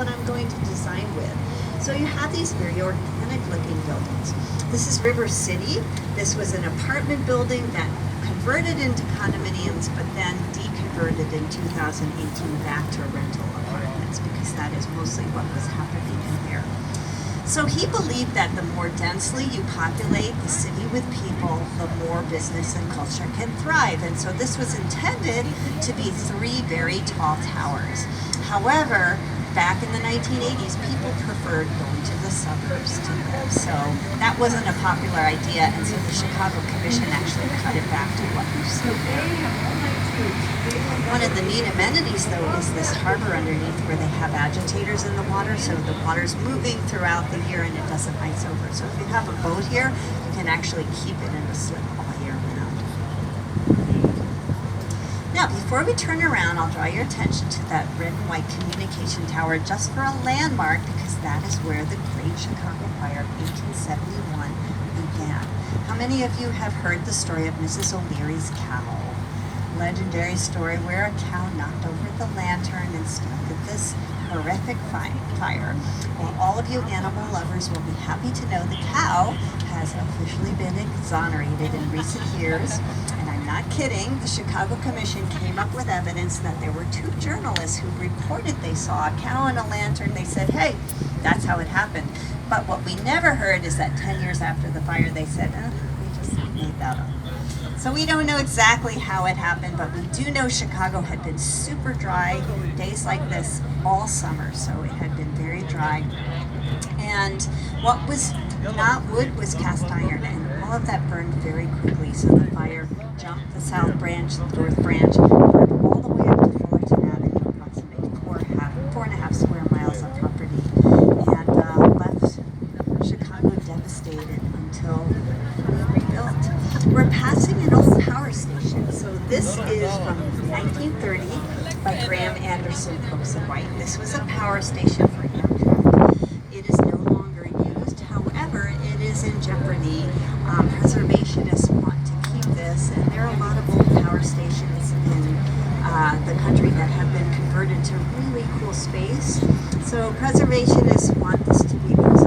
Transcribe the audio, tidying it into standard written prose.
what I'm going to design with. So you have these very organic looking buildings. This is River City. This was an apartment building that converted into condominiums, but then deconverted in 2018 back to rental apartments, because that is mostly what was happening in there. So he believed that the more densely you populate the city with people, the more business and culture can thrive. And so this was intended to be 3 very tall towers. However, back in the 1980s, people preferred going to the suburbs to live. So that wasn't a popular idea, and so the Chicago Commission actually cut it back to what you see there. One of the neat amenities, though, is this harbor underneath where they have agitators in the water, so the water's moving throughout the year and it doesn't ice over. So if you have a boat here, you can actually keep it in a slip all year round. Now, before we turn around, I'll draw your attention to that red and white communication tower just for a landmark, because that is where the Great Chicago Fire of 1871 began. How many of you have heard the story of Mrs. O'Leary's cow? Legendary story where a cow knocked over the lantern and started this horrific fire. Well, all of you animal lovers will be happy to know the cow has officially been exonerated in recent years. And I'm not kidding, the Chicago Commission came up with evidence that there were 2 journalists who reported they saw a cow and a lantern. They said, hey, that's how it happened. But what we never heard is that 10 years after the fire, they said, we just made that up. So we don't know exactly how it happened, but we do know Chicago had been super dry, days like this all summer, so it had been very dry. And what was not wood was cast iron, and all of that burned very quickly, so the fire jumped the South Branch, the North Branch, burned all the way up to Fullerton Avenue, approximately 4.5 square miles of property, and left Chicago devastated until we rebuilt. We're passing an old power station. So this is from 1930 by Graham Anderson, Cooks and White. This was a power station for Amtrak. It is no longer used. However, it is in jeopardy. Preservationists want to keep this, and there are a lot of old power stations in the country that have been converted to really cool space. So preservationists want this to be preserved.